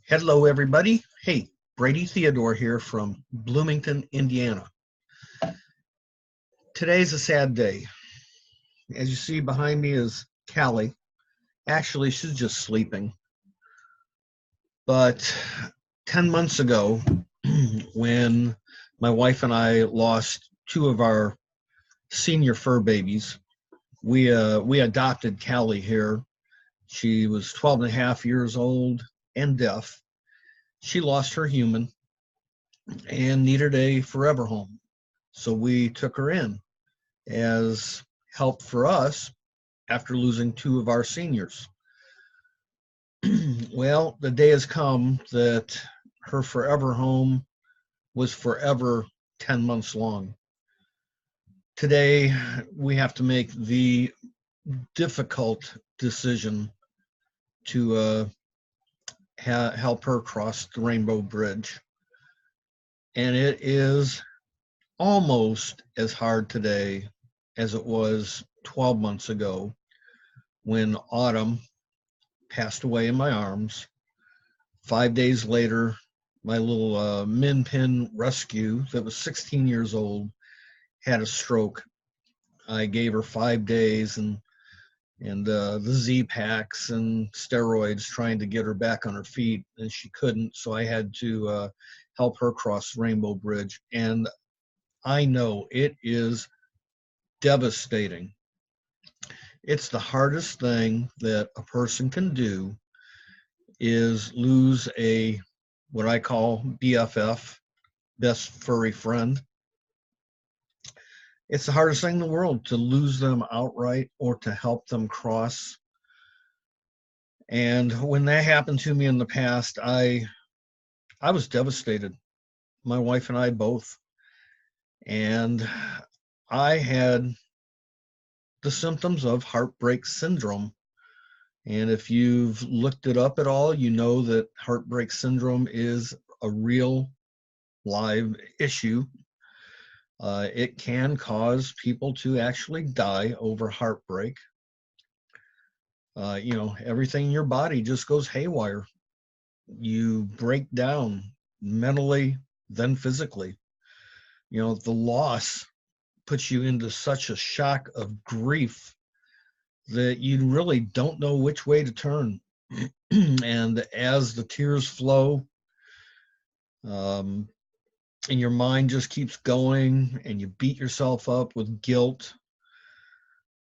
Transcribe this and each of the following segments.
Hello, everybody. Hey, Brady Theodore here from Bloomington, Indiana. Today's a sad day. As you see behind me is Callie. Actually, she's just sleeping. But 10 months ago, when my wife and I lost two of our senior fur babies, we adopted Callie here. She was 12 and a half years old and deaf. She lost her human and needed a forever home. So we took her in as help for us after losing two of our seniors. Well, the day has come that her forever home was forever 10 months long. Today, we have to make the difficult decision to help her cross the Rainbow Bridge. And it is almost as hard today as it was 12 months ago when Autumn passed away in my arms. 5 days later, my little min pin rescue that was 16 years old had a stroke. I gave her 5 days and the Z packs and steroids trying to get her back on her feet, and she couldn't. So I had to help her cross Rainbow Bridge, and I know it is devastating. It's the hardest thing that a person can do is lose a what I call BFF, best furry friend. It's the hardest thing in the world to lose them outright or to help them cross. And when that happened to me in the past, I was devastated. My wife and I both. And I had the symptoms of Heartbreak Syndrome. And if you've looked it up at all, you know that Heartbreak Syndrome is a real live issue. It can cause people to actually die over heartbreak. Everything in your body just goes haywire. You break down mentally, then physically. The loss puts you into such a shock of grief that you really don't know which way to turn. And as the tears flow, and your mind just keeps going, and you beat yourself up with guilt.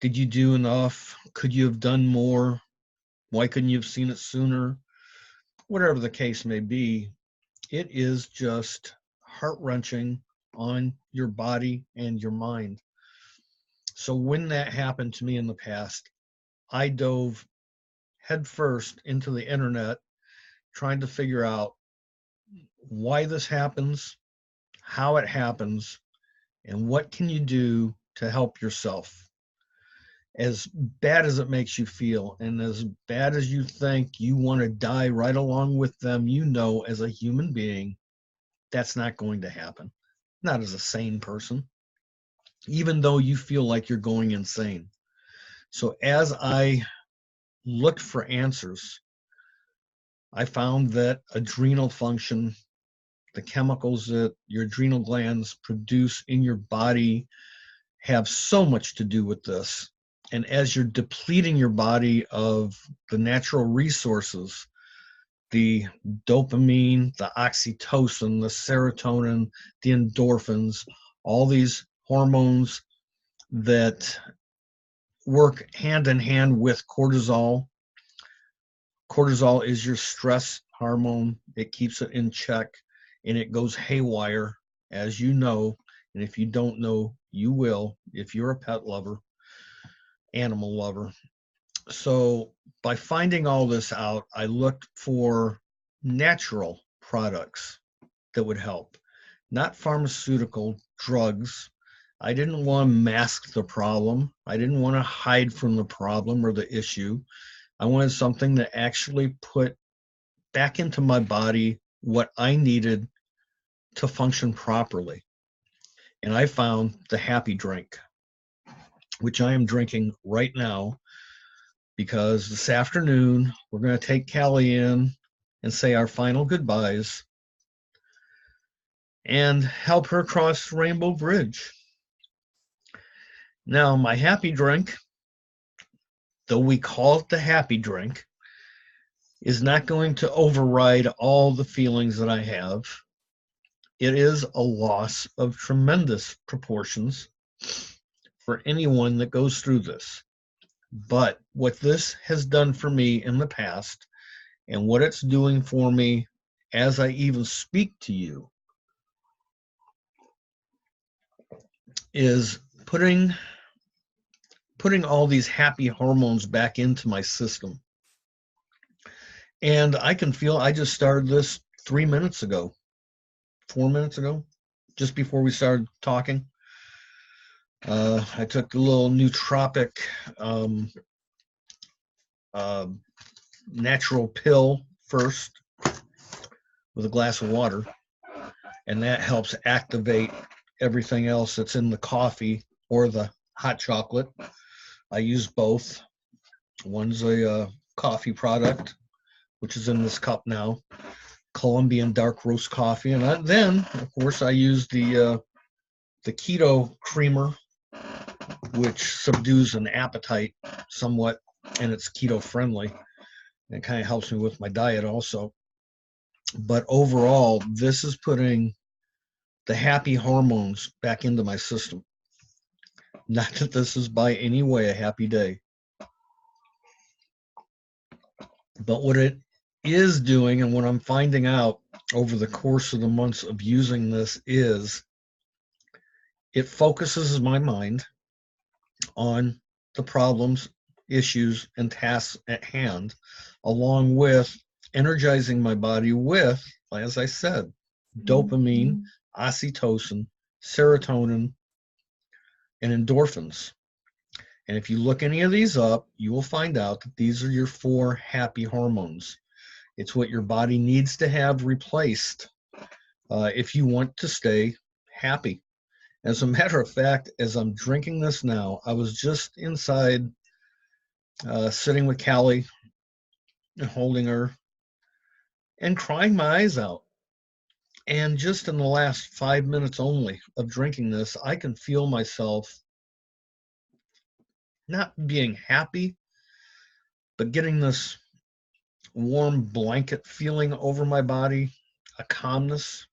Did you do enough? Could you have done more? Why couldn't you have seen it sooner? Whatever the case may be, it is just heart-wrenching on your body and your mind. So when that happened to me in the past, I dove headfirst into the internet trying to figure out why this happens, how it happens, and what can you do to help yourself. As bad as it makes you feel, and as bad as you think you want to die right along with them, as a human being, that's not going to happen. Not as a sane person, even though you feel like you're going insane. So as I looked for answers, I found that adrenal function, the chemicals that your adrenal glands produce in your body, have so much to do with this. And as you're depleting your body of the natural resources, the dopamine, the oxytocin, the serotonin, the endorphins, all these hormones that work hand in hand with cortisol. Cortisol is your stress hormone. It keeps it in check, and it goes haywire, as you know. And if you don't know, you will if you're a pet lover, animal lover. So by finding all this out, I looked for natural products that would help, not pharmaceutical drugs. I didn't want to mask the problem. I didn't want to hide from the problem or the issue. I wanted something that actually put back into my body what I needed to function properly. And I found the happy drink, which I am drinking right now, because this afternoon we're going to take Callie in and say our final goodbyes and help her cross Rainbow Bridge. Now, my happy drink, though we call it the happy drink, is not going to override all the feelings that I have. It is a loss of tremendous proportions for anyone that goes through this. But what this has done for me in the past, and what it's doing for me as I even speak to you, is putting all these happy hormones back into my system. And I can feel, I just started this 4 minutes ago, just before we started talking. I took a little nootropic natural pill first with a glass of water, and that helps activate everything else that's in the coffee or the hot chocolate. I use both. One's a coffee product, which is in this cup now, Colombian dark roast coffee, and then of course I use the keto creamer, which subdues an appetite somewhat, and it's keto friendly. It kind of helps me with my diet also. But overall, this is putting the happy hormones back into my system. Not that this is by any way a happy day. But what it is doing, and what I'm finding out over the course of the months of using this, is it focuses my mind on the problems, issues, and tasks at hand, along with energizing my body with, as I said, dopamine, oxytocin, serotonin, and endorphins. And if you look any of these up, you will find out that these are your 4 happy hormones. It's what your body needs to have replaced if you want to stay happy. As a matter of fact, as I'm drinking this now, I was just inside sitting with Callie and holding her and crying my eyes out. And just in the last 5 minutes only of drinking this, I can feel myself not being happy, but getting this warm blanket feeling over my body, a calmness,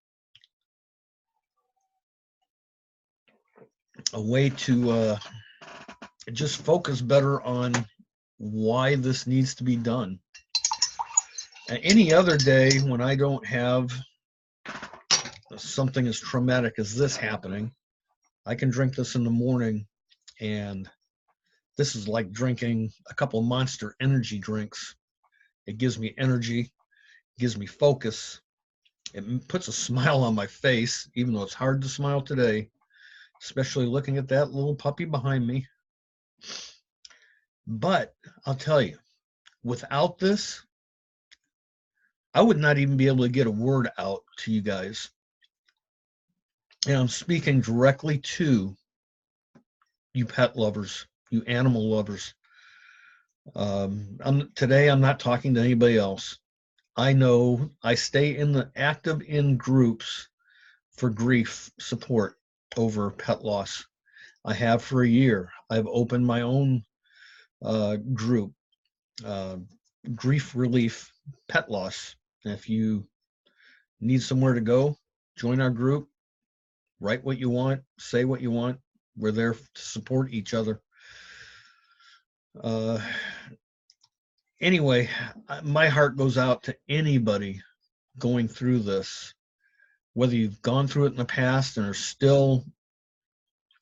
a way to just focus better on why this needs to be done. And any other day when I don't have something as traumatic as this happening, I can drink this in the morning, and this is like drinking a couple of Monster energy drinks. It gives me energy, gives me focus. It puts a smile on my face, even though it's hard to smile today, especially looking at that little puppy behind me. But I'll tell you, without this, I would not even be able to get a word out to you guys. And I'm speaking directly to you pet lovers, you animal lovers. Today I'm not talking to anybody else. I know I stay active in groups for grief support over pet loss. I have for a year. I've opened my own group, Grief Relief Pet Loss. And if you need somewhere to go, join our group. Write what you want, say what you want. We're there to support each other. Anyway, my heart goes out to anybody going through this, whether you've gone through it in the past and are still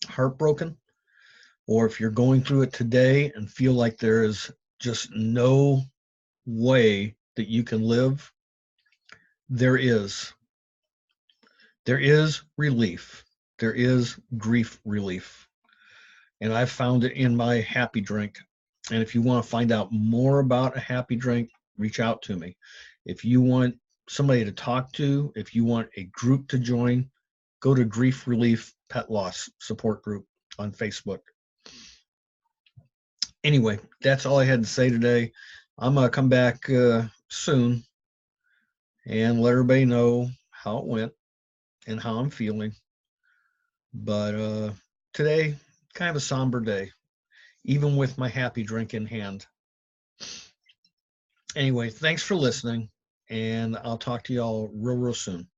heartbroken, or if you're going through it today and feel like there is just no way that you can live. There is relief. There is grief relief. And I've found it in my happy drink. And if you want to find out more about a happy drink, reach out to me. If you want somebody to talk to, if you want a group to join, go to Grief Relief Pet Loss Support Group on Facebook. Anyway, that's all I had to say today. I'm going to come back soon and let everybody know how it went and how I'm feeling. But today, kind of a somber day, even with my happy drink in hand. Anyway, thanks for listening, and I'll talk to y'all real, real soon.